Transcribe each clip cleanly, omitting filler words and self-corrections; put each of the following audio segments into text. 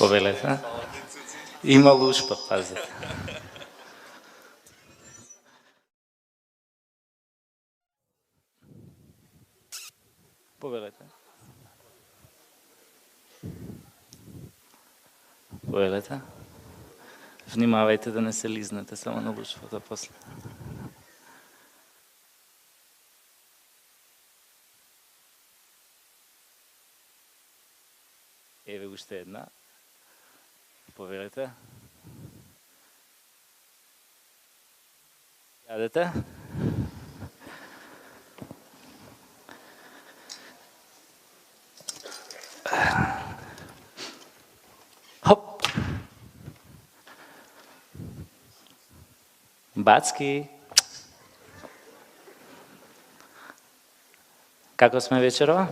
Повелете. Има лушпа, пазите. Повелете. Повелете. Внимавайте да не се лизнете само на лушпата после. Еве още една. Повелете. Ядете. Хоп. Бацки. Како сме вечерова?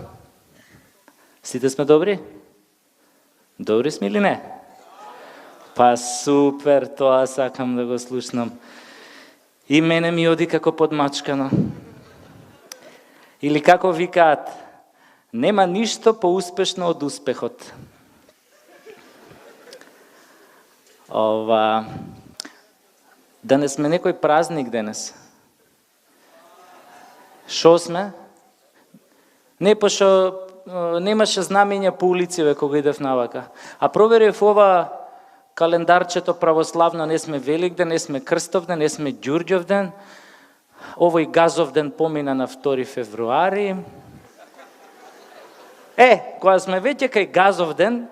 Сите сме добри? Добри сме или не? Па супер, тоа сакам да го слушнам. И мене ми оди како подмачкано. Или како викаат, нема ништо поуспешно од успехот. Да не сме некој празник денес. Шо сме? Не, пошо немаше знамења по улициве кога идев навака. А проверив ова календарчето православно, не сме Великден, не сме Крстовден, не сме Ѓурѓовден. Овој Газовден помина на 2 февруари. Кога сме веќе кај Газовден,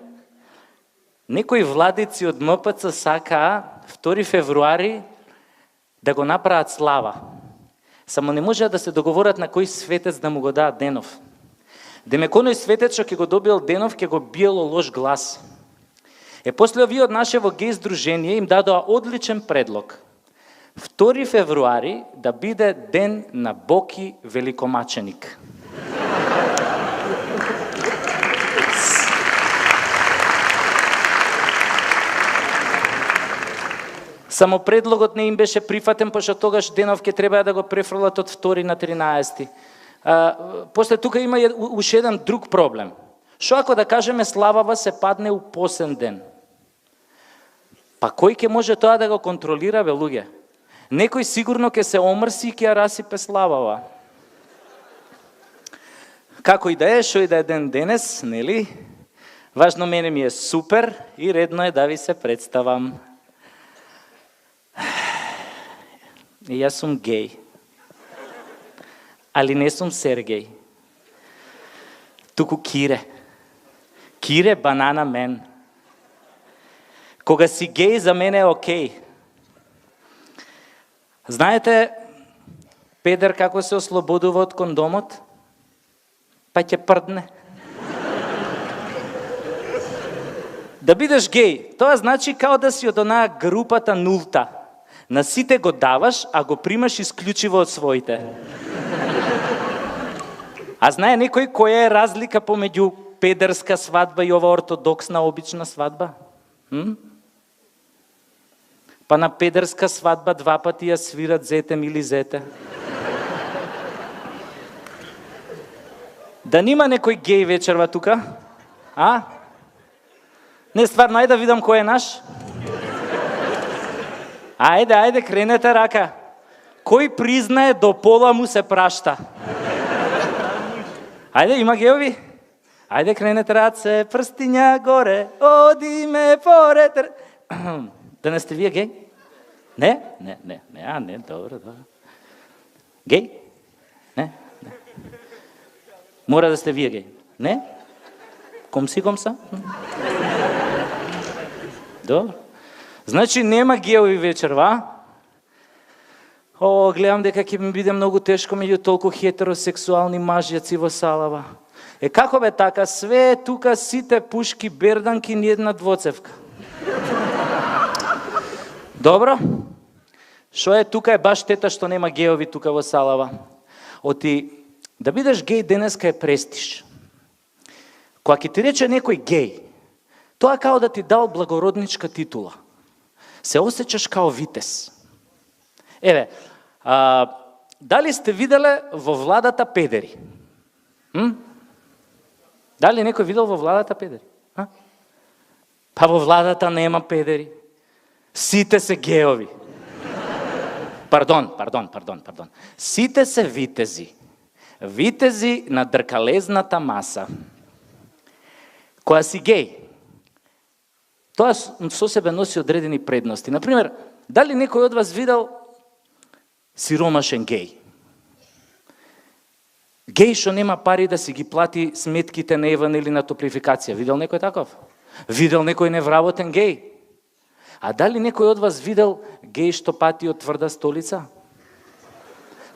некои владици од МПЦ сакаа 2 февруари да го направат слава. Само не можеа да се договорат на кој светец да му го даат денов. Демек оној светец што ќе го добил денов, ќе го биело лош глас. После овие од нашево геј здружение им дадоа одличен предлог. 2 февруари да биде ден на Боки Великомаченик. Само предлогот не им беше прифатен, пошто тогаш денов ќе треба да го префрлат од 2 на 13. После тука има уште еден друг проблем. Шо ако да кажеме славава се падне у посен ден? Па кој ќе може тоа да го контролира, бе, луѓе? Некој сигурно ќе се омрси и ќе ја расипе славава. Како и да е, шо и да е ден денес, нели? Важно мене ми е супер и редно е да ви се представам. И јас сум геј. Али не сум Сергеј. Туку Кире. Кире банана мен. Кога си геј за мене е окей. Знаете, педер како се ослободува од кондомот? Па ќе прдне. Да бидеш геј, тоа значи као да си од онаа групата нулта. На сите го даваш, а го примаш исклучиво од своите. А знае некој која е разлика помеѓу педерска свадба и ова ортодоксна обична свадба? Па на педерска свадба 2 пати ја свират зете мили зете. Да нима некој геј вечерва тука? А? Не, стварно, ајде да видам кој е наш. Ајде, кренете рака. Кој признае до пола му се прашта? Ајде, има геови? Ајде, кренете раце, прстиња горе, оди ме поред. Да не сте вие геј? Не, добро. Геј? Не. Мора да сте вие геј? Не? Комса? Добро. Значи нема геови вечерва. Гледам дека ќе ми биде многу тешко меѓу толку хетеросексуални мажјаци во салава. Како бе така? Све тука сите пушки, берданки, ни една двоцевка. Добро? Шо е тука е баш тета што нема геови тука во салава. Оти, да бидеш гей денеска е престиж. Кога ќе ти рече некој гей, тоа као да ти дал благородничка титула. Се осеќаш као витез. Еве, дали сте виделе во владата педери? Дали некој видел во владата педери? Па во владата нема педери. Сите се геови. Пардон. Сите се витези. Витези на дркалезната маса. Која си гей, тоа со себе носи одредени предности. Например, дали некој од вас видел сиромашен гей? Гей што нема пари да си ги плати сметките на Еван или на топлификација. Видел некој таков? Видел некој невработен гей? А дали некој од вас видел гей што пати од тврда столица?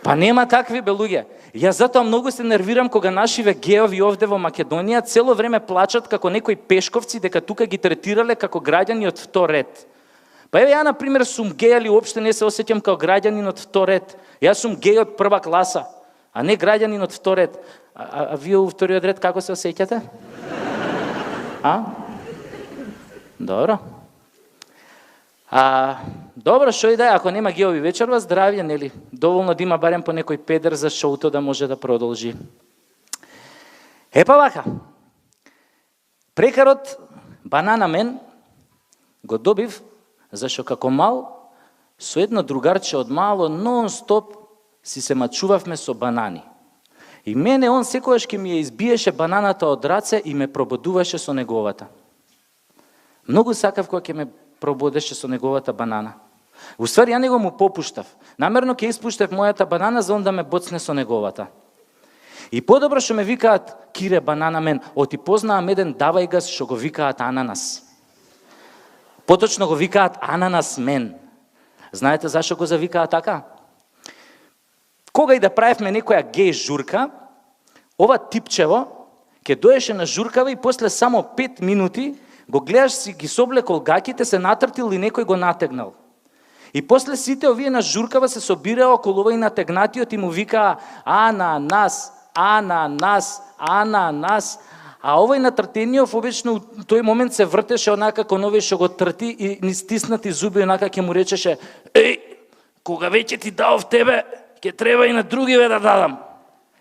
Па нема такви бе луѓе. Јас затоа многу се нервирам кога нашиве геови овде во Македонија цело време плачат како некои пешковци дека тука ги третирале како граѓани од втор ред. Па еве ја на пример сум геј, али уопште не се осеќам како граѓанин од втор ред. Јас сум геј од прва класа, а не граѓанин од втор ред. А вие у вториот ред како се осеќате? Добро. Добро, што и да е, ако нема геови вечерва, здравје, нели? Доволно да има барем по некој педер за шоуто да може да продолжи. Епа вака, прекарот Банана Мен го добив, зашто како мал, со едно другарче од мало, нон-стоп си се мачувавме со банани. И мене он секојаш ке ми ја избиеше бананата од раце и ме пробудуваше со неговата. Многу сакав кога ќе ме пробудеше со неговата банана. Уствари, ја него му попуштав. Намерно ќе испуштав мојата банана за он да ме боцне со неговата. И подобро што ме викаат Кире Банана Мен, оти познаам еден давајгас што го викаат Ананас. Поточно го викаат Ананас Мен. Знаете зашо го завикаат така? Кога и да правевме некоја гей журка, ова типчево ќе доеше на журкава и после само 5 минути го гледаш си ги соблекол гаките, се натртил и некој го натегнал. И после сите овие на журкава се собираа околу овој натегнатиот и му викаа Ананас, Ананас, Ананас. А овој натртениот обично у тој момент се вртеше онака кон овој што го трти и ни стиснати зуби онака ќе му речеше кога веќе ти дав тебе, ќе треба и на другиве да дадам.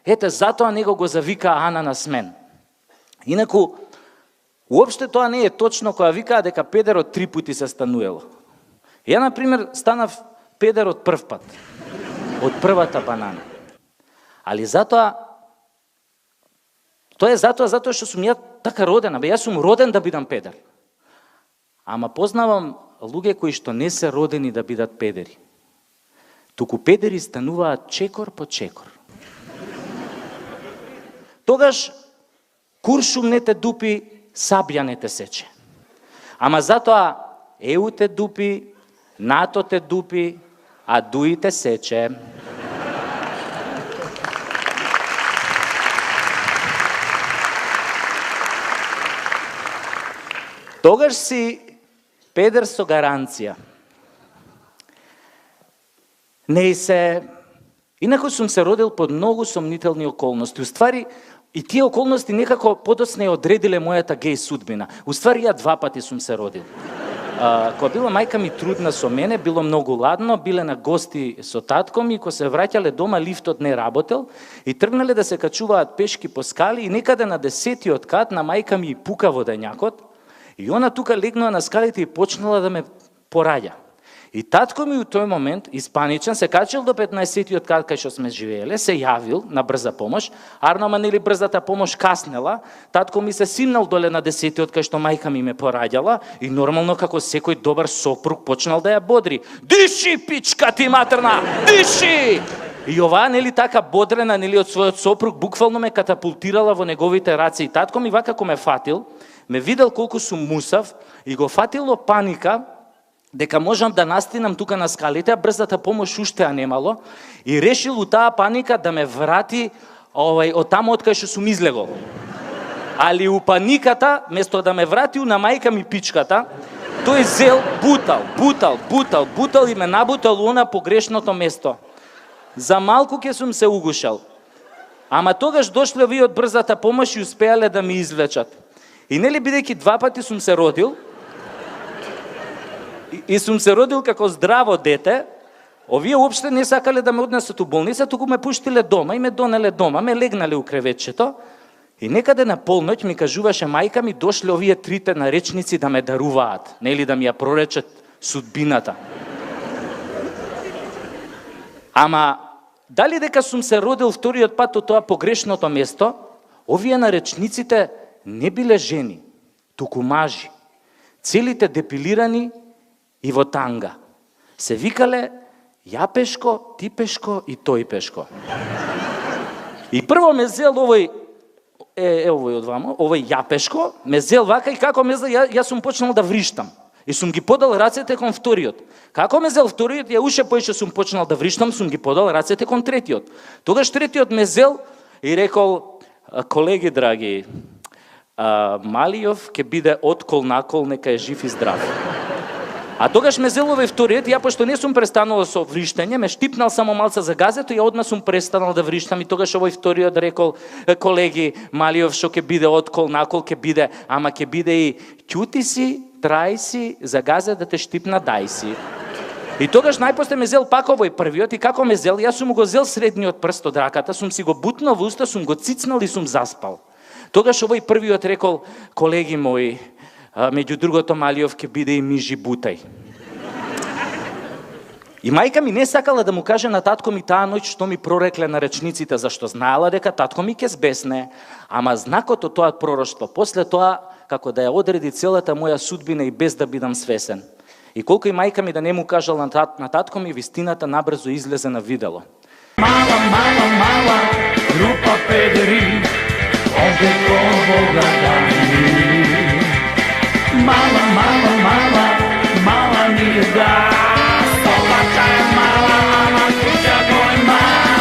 Ете, затоа него го завика Ананас Мен. Инаку, уопште тоа не е точно кога викаа дека педерот 3 пати се стануело. Ја, например, станав педер од прв пат. Од првата банана. Али затоа, тоа е затоа што сум ја така родена. Јас сум роден да бидам педер. Ама познавам луѓе кои што не се родени да бидат педери. Туку педери стануваат чекор по чекор. Тогаш куршум не те дупи, сабја не те сече. Ама затоа ЕУ те дупи, НАТО те дупи, а ДУИ те сече. Тогаш си педер со гаранција. Не се... Инако сум се родил под многу сомнителни околности. Уствари, и тие околности некако подоцна ја одредиле мојата геј судбина. Уствари, ја 2 пати сум се родил. Кога била мајка ми трудна со мене, било многу ладно, биле на гости со татко ми, кога се враќале дома, лифтот не работел и тргнале да се качуваат пешки по скали и некаде на 10-тиот кат на мајка ми пука водењакот и она тука легнала на скалите и почнала да ме пораѓа. И татко ми у тој момент, испаничен, се качил до 15-тиот кат кај што сме живееле, се јавил на брза помош, арнома нели брзата помош каснела, татко ми се симнал доле на 10-тиот кај што мајка ми ме пораѓала и нормално како секој добар сопруг почнал да ја бодри. Диши, пичка ти матерна, диши! И оваа нели така бодрена нели од својот сопруг буквално ме катапултирала во неговите раце и татко ми вака како ме фатил, ме видел колку сум мусав и го фатило паника дека можам да настинам тука на скалите, а брзата помош уште ја немало, и решил у таа паника да ме врати од таму од кај што сум излегол. Али у паниката, место да ме вратил на мајка ми пичката, тој зел бутал и ме набутал у на погрешното место. За малку ќе сум се угушал. Ама тогаш дошле овие од брзата помош и успеале да ми извлечат. И нели бидејќи 2 пати сум се родил, и сум се родил како здраво дете, овие уопште не сакале да ме однесат у болница, туку ме пуштиле дома и ме донеле дома, ме легнале у креветчето. И некаде на полноќ ми кажуваше мајка ми, дошле овие 3 наречници да ме даруваат, нели да ми ја проречат судбината. Ама дали дека сум се родил вториот пат од тоа погрешното место, овие наречниците не биле жени, туку мажи, целите депилирани и во танга. Се викале ја Пешко, ти Пешко и тој Пешко. И прво ме зел овој од вамо, овој ја Пешко, ме зел вака и како ме зел, јас сум почнал да вриштам. И сум ги подал рацете кон вториот. Како ме зел вториот, ја уште поише сум почнал да вриштам, сум ги подал рацете кон третиот. Тогаш третиот ме зел и рекол, колеги драги, Малијов ќе биде откол накол, нека е жив и здрав. А тогаш ме зел овој вториот, ја пошто не сум престанал со вриштање, ме штипнал само малце за газето, ја одма сум престанал да вриштам и тогаш овој вториот рекол, колеги, Малијов што ќе биде откол накол, ќе биде, ама ќе биде и ќути си, трај си, за газе да те штипна, дај си. И тогаш најпосле ме зел пак овој првиот и како ме зел, јас сум го зел средниот прст од раката, сум си го бутнал во уста, сум го цицнал и сум заспал. Тогаш овој првиот рекол, колеги мои, меѓу другото Малијов ќе биде и мижи бутај. И мајка ми не сакала да му каже на татко ми таа ноќ што ми прорекле наречниците, зашто знаела дека татко ми ќе збесне, ама знакот од тоа пророштво, после тоа, како да ја одреди целата моја судбина и без да бидам свесен. И колку и мајка ми да не му кажал на татко ми, вистината набрзо излезе на видело. Мала, група педери, овде кон Бога да ни. Мала,